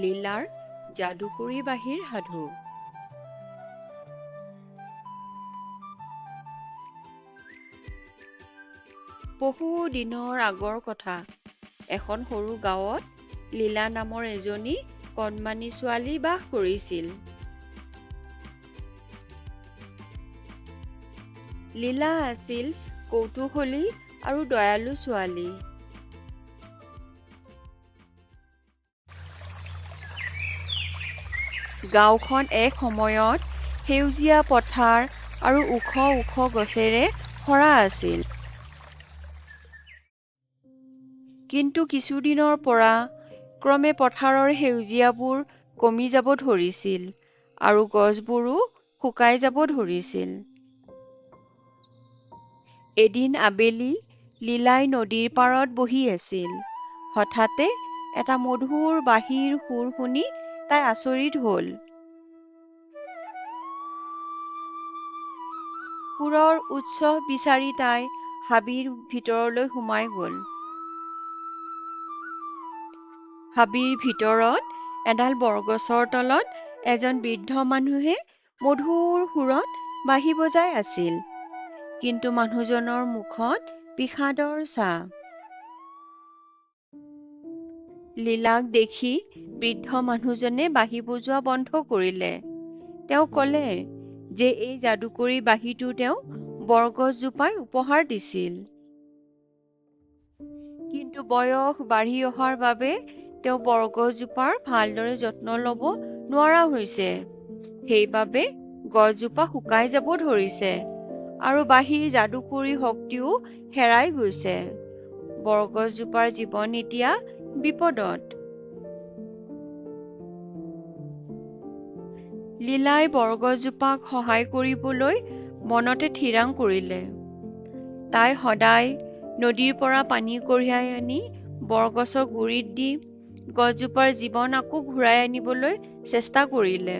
লীলাৰ যাদুকৰী বাঁহীৰ সাধু। বহু দিনৰ আগৰ কথা। এখন সৰু গাঁৱত লীলা নামৰ এজনী কণমানি ছোৱালী বাস কৰিছিল। লীলা আছিল কৌতূহলী আৰু দয়ালু ছোৱালী। গাঁওখন এক সময়ত সেউজীয়া পথাৰ আৰু ওখ ওখ গছেৰে ভৰা আছিল। কিন্তু কিছুদিনৰ পৰা ক্ৰমে পথাৰৰ সেউজীয়াবোৰ কমি যাব ধৰিছিল আৰু গছবোৰো শুকাই যাব ধৰিছিল। এদিন আবেলি লীলাই নদীৰ পাৰত বহি আছিল। হঠাতে এটা মধুৰ বাঁহীৰ সুৰ শুনি তাই আচৰিত হ'ল। সুৰৰ উৎস বিচাৰি তাই হাবিৰ ভিতৰলৈ সোমাই গ'ল। হাবিৰ ভিতৰত এডাল বৰগছৰ তলত এজন বৃদ্ধ মানুহে মধুৰ সুৰত বাঁহী বজাই আছিল। কিন্তু মানুহজনৰ মুখত বিষাদৰ ছাঁ। লীলাক দেখি বৃদ্ধ মানুহজনে বাঁহী বজোৱা বন্ধ কৰিলে। তেওঁ ক'লে যে এই যাদুকৰী বাঁহীটো তেওঁক বৰগছজোপাই উপহাৰ দিছিল। কিন্তু বয়স বাঢ়ি অহাৰ বাবে তেওঁ বৰগছজোপাৰ ভালদৰে যত্ন ল'ব নোৱাৰা হৈছে। সেইবাবে গছজোপা শুকাই যাব ধৰিছে আৰু বাঁহীৰ যাদুকৰী শক্তিও হেৰাই গৈছে। বৰগছজোপাৰ জীৱন এতিয়া বিপদত। লীলাই বৰগছজোপাক সহায় কৰিবলৈ মনতে থিৰাং কৰিলে। তাই সদায় নদীৰ পৰা পানী কঢ়িয়াই আনি বৰগছৰ গুৰিত দি গছজোপাৰ জীৱন আকৌ ঘূৰাই আনিবলৈ চেষ্টা কৰিলে।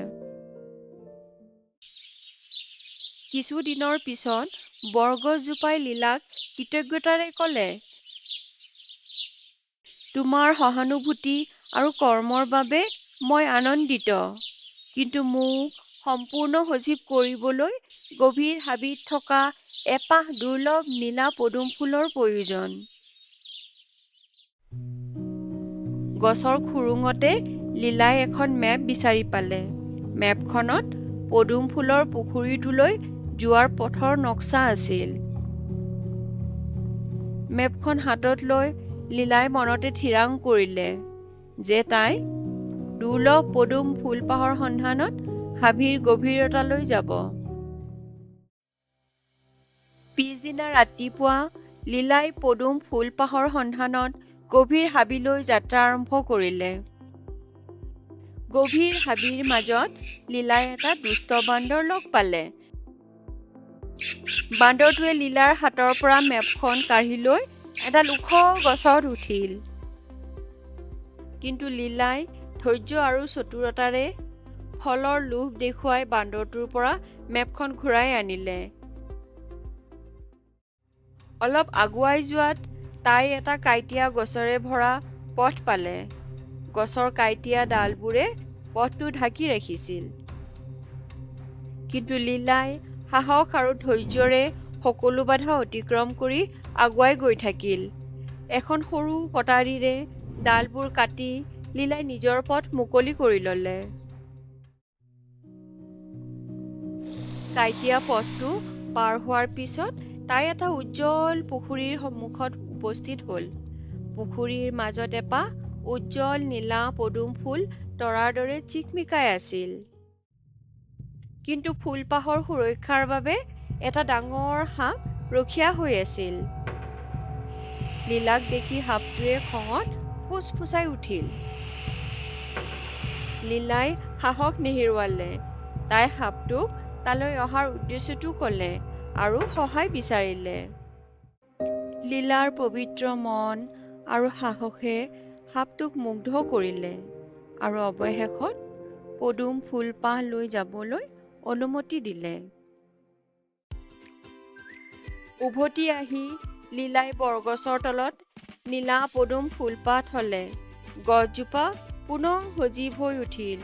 কিছুদিনৰ পিছত বৰগছজোপাই লীলাক কৃতজ্ঞতাৰে ক'লে, তোমাৰ সহানুভূতি আৰু কৰ্মৰ বাবে মই আনন্দিত। কিন্তু মোক সম্পূৰ্ণ সজীৱ কৰিবলৈ গভীৰ হাবিত থকা এপাহ দুৰ্লভ নীলা পদুম ফুলৰ প্ৰয়োজন। গছৰ খুৰুঙতে লীলাই এখন মেপ বিচাৰি পালে। মেপখনত পদুম ফুলৰ পুখুৰীটোলৈ যোৱাৰ পথৰ নক্সা আছিল। মেপখন হাতত লৈ লীলাই মনতে থিৰাং কৰিলে যে তাই দুৰ্লভ পদুম ফুলপাহৰ সন্ধানত হাবিৰ গভীৰতালৈ যাব। পিছদিনা ৰাতিপুৱা লীলাই পদুম ফুলপাহৰ সন্ধানত গভীৰ হাবিলৈ যাত্ৰা আৰম্ভ কৰিলে। গভীৰ হাবিৰ মাজত লীলাই এটা দুষ্ট বান্দৰ লগ পালে। বান্দৰটোৱে লীলাৰ হাতৰ পৰা মেপখন কাঢ়ি লৈ এডাল ওখ গছত উঠিল। কিন্তু লীলাই ধৈৰ্য আৰু চতুৰতাৰে ফলৰ লোভ দেখুৱাই বান্দৰটোৰ পৰা মেপখন ঘূৰাই আনিলে। অলপ আগুৱাই যোৱাত তাই এটা কাঁইটীয়া গছৰে ভৰা পথ পালে। গছৰ কাঁইটীয়া ডালবোৰে পথটো ঢাকি ৰাখিছিল। কিন্তু লীলাই সাহস আৰু ধৈৰ্যৰে সকলো বাধা অতিক্ৰম কৰি আগুৱাই গৈ থাকিল। এখন সৰু কটাৰীৰে ডালবোৰ কাটি লীলাই নিজৰ পথ মুকলি কৰি ল'লে। কাঁইটীয়া পথটো পাৰ হোৱাৰ পিছত তাই এটা উজ্জ্বল পুখুৰীৰ সন্মুখত উপস্থিত হ'ল। পুখুৰীৰ মাজত এপাহ উজ্জ্বল নীলা পদুম ফুল তৰাৰ দৰে চিকমিকাই আছিল। কিন্তু ফুলপাহৰ সুৰক্ষাৰ বাবে এটা ডাঙৰ সাপ ৰখীয়া হৈ আছিল। লীলাক দেখি সাপটোৱে খঙত ফুচফুচাই উঠিল। লীলাই সাহস নেহেৰুৱালে। তাই সাপটোক তালৈ অহাৰ উদ্দেশ্যটো ক'লে আৰু সহায় বিচাৰিলে। লীলাৰ পবিত্ৰ মন আৰু সাহসে সাপটোক মুগ্ধ কৰিলে আৰু অৱশেষত পদুম ফুলপাহ লৈ যাবলৈ অনুমতি দিলে। উভতি আহি লীলাই বৰগছৰ তলত নীলা পদুম ফুলপাহ থলে। গছজোপা পুনৰ সজীৱ হৈ উঠিল।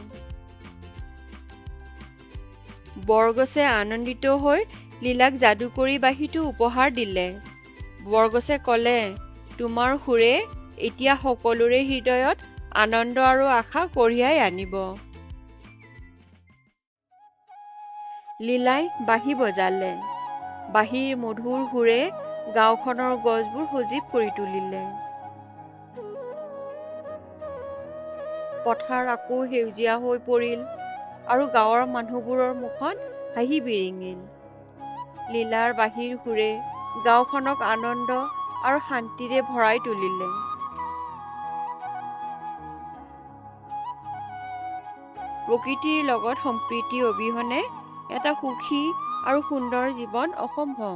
বৰগছে আনন্দিত হৈ লীলাক যাদুকৰী বাঁহীটো উপহাৰ দিলে। বৰগছে ক'লে, তোমাৰ সুৰে এতিয়া সকলোৰে হৃদয়ত আনন্দ আৰু আশা কঢ়িয়াই আনিব। লীলাই বাঁহী বজালে। বাঁহীৰ মধুৰ সুৰে গাঁওখনৰ গছবোৰ সজীৱ কৰি তুলিলে। পথাৰ আকৌ সেউজীয়া হৈ পৰিল আৰু গাঁৱৰ মানুহবোৰৰ মুখত হাঁহি বিৰিঙিল। লীলাৰ বাঁহীৰ সুৰে গাঁওখনক আনন্দ আৰু শান্তিৰে ভৰাই তুলিলে। প্ৰকৃতিৰ লগত সম্প্ৰীতি অবিহনে এটা সুখী আৰু সুন্দৰ জীৱন অসম্ভৱ।